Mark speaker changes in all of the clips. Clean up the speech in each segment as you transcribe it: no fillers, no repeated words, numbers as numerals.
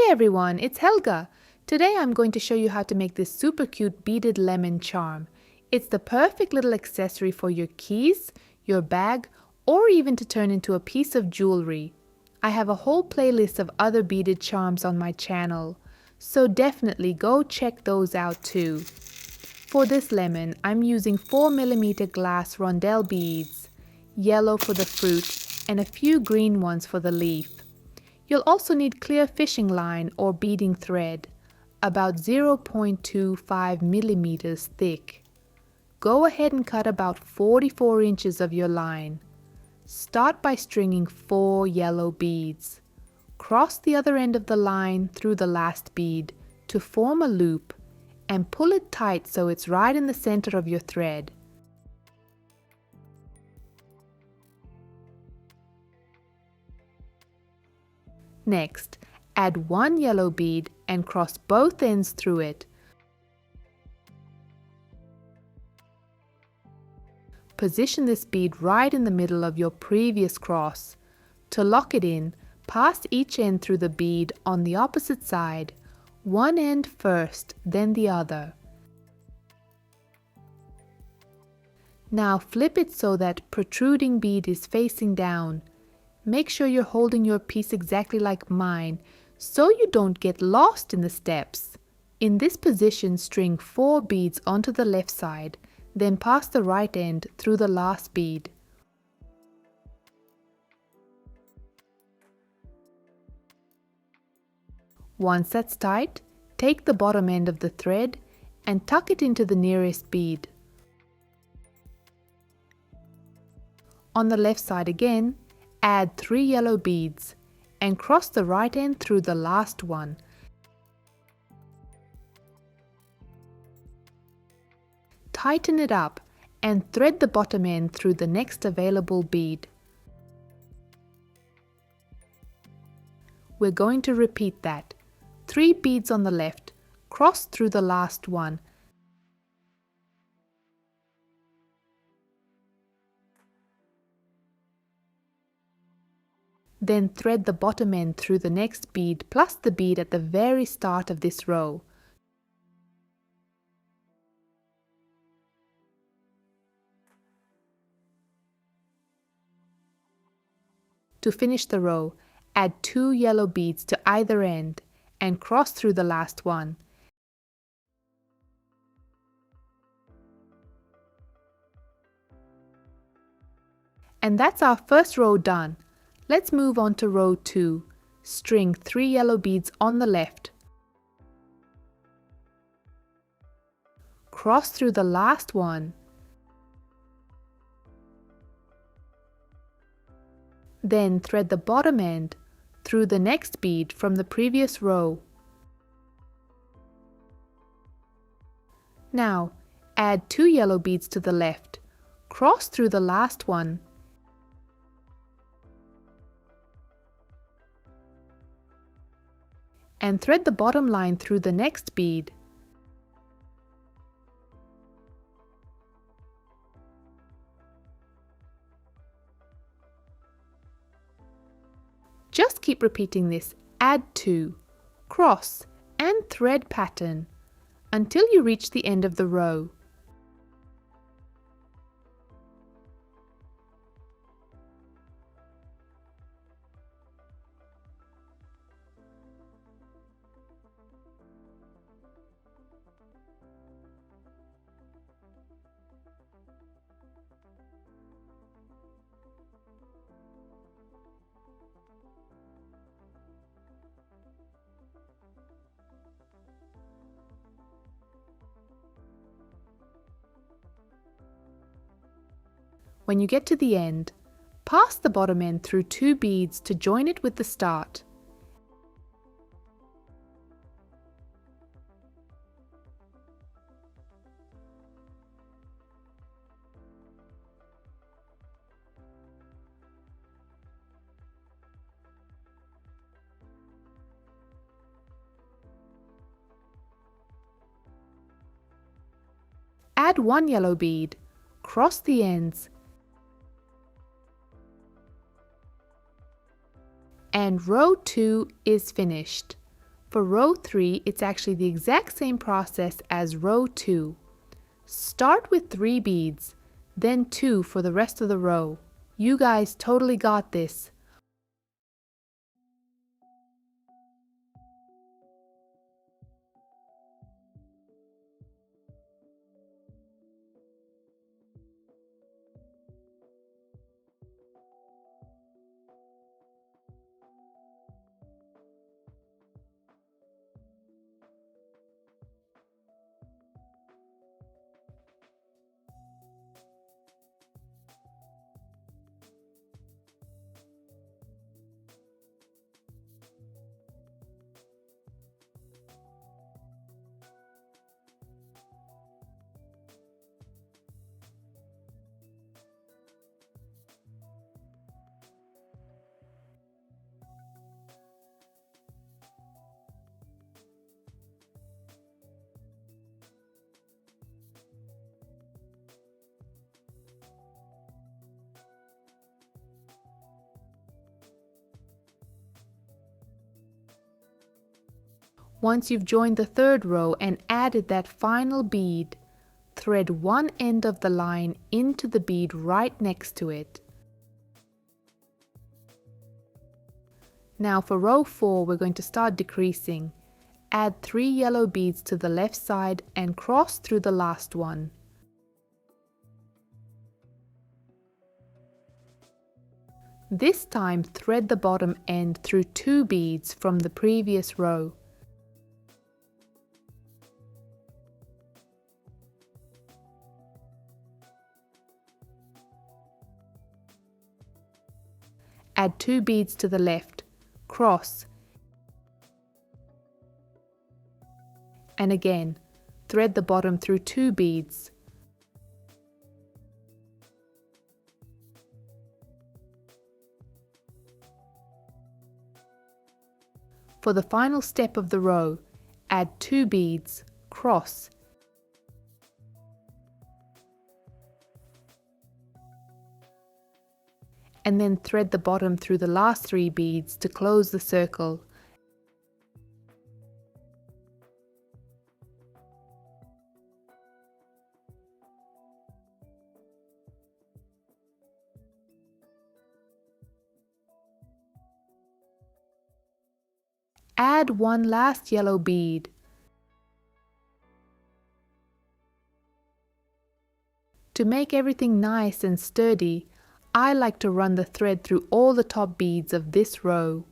Speaker 1: everyone, it's Helga. Today I'm going to show you how to make this super cute beaded lemon charm. It's the perfect little accessory for your keys, your bag, or even to turn into a piece of jewelry. I have a whole playlist of other beaded charms on my channel, so definitely go check those out too. For this lemon, I'm using 4mm glass Rondelle beads, yellow for the fruit, and a few green ones for the leaf. You'll also need clear fishing line or beading thread, about 0.25 millimeters thick. Go ahead and cut about 44 inches of your line. Start by stringing 4 yellow beads. Cross the other end of the line through the last bead to form a loop and pull it tight so it's right in the center of your thread. Next, add 1 yellow bead and cross both ends through it. Position this bead right in the middle of your previous cross. To lock it in, pass each end through the bead on the opposite side, one end first, then the other. Now flip it so that protruding bead is facing down. Make sure you're holding your piece exactly like mine, so you don't get lost in the steps. In this position, string 4 beads onto the left side, then pass the right end through the last bead. Once that's tight, take the bottom end of the thread and tuck it into the nearest bead. On the left side again, add 3 yellow beads and cross the right end through the last one. Tighten it up and thread the bottom end through the next available bead. We're going to repeat that. 3 beads on the left, cross through the last one. Then thread the bottom end through the next bead plus the bead at the very start of this row. To finish the row, add 2 yellow beads to either end and cross through the last one. And that's our first row done. Let's move on to row 2. String 3 yellow beads on the left. Cross through the last one. Then thread the bottom end through the next bead from the previous row. Now, add 2 yellow beads to the left. Cross through the last one. And thread the bottom line through the next bead. Just keep repeating this, add 2, cross and thread pattern until you reach the end of the row. When you get to the end, pass the bottom end through 2 beads to join it with the start. Add 1 yellow bead, cross the ends, and row 2 is finished. for row 3, it's actually the exact same process as row 2. Start with 3 beads, then 2 for the rest of the row. You guys totally got this. Once you've joined the 3rd row and added that final bead, thread one end of the line into the bead right next to it. Now for row 4, we're going to start decreasing. Add 3 yellow beads to the left side and cross through the last one. This time thread the bottom end through 2 beads from the previous row. Add 2 beads to the left, cross, and again, thread the bottom through 2 beads. For the final step of the row, add 2 beads, cross, and then thread the bottom through the last 3 beads to close the circle. Add one last yellow bead. To make everything nice and sturdy, I like to run the thread through all the top beads of this row.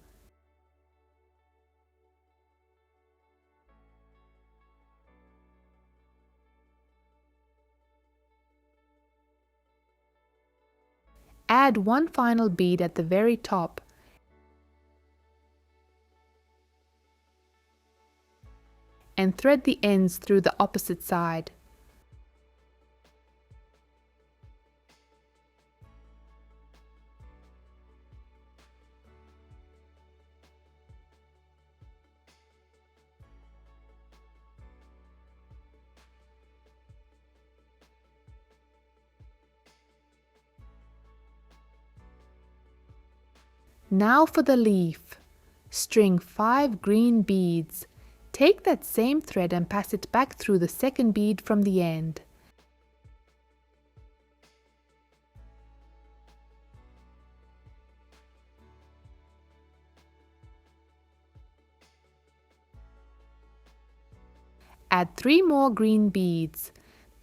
Speaker 1: Add one final bead at the very top and thread the ends through the opposite side. Now for the leaf. String 5 green beads. Take that same thread and pass it back through the second bead from the end. Add 3 more green beads,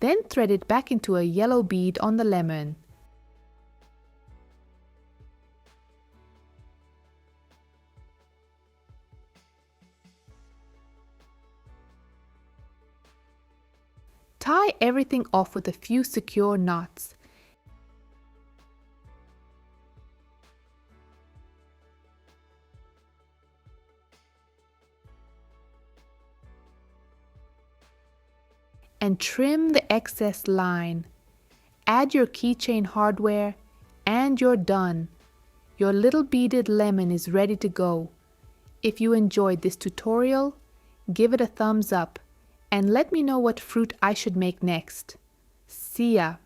Speaker 1: then thread it back into a yellow bead on the lemon. Tie everything off with a few secure knots. And trim the excess line. Add your keychain hardware and you're done. Your little beaded lemon is ready to go. If you enjoyed this tutorial, give it a thumbs up and let me know what fruit I should make next. See ya!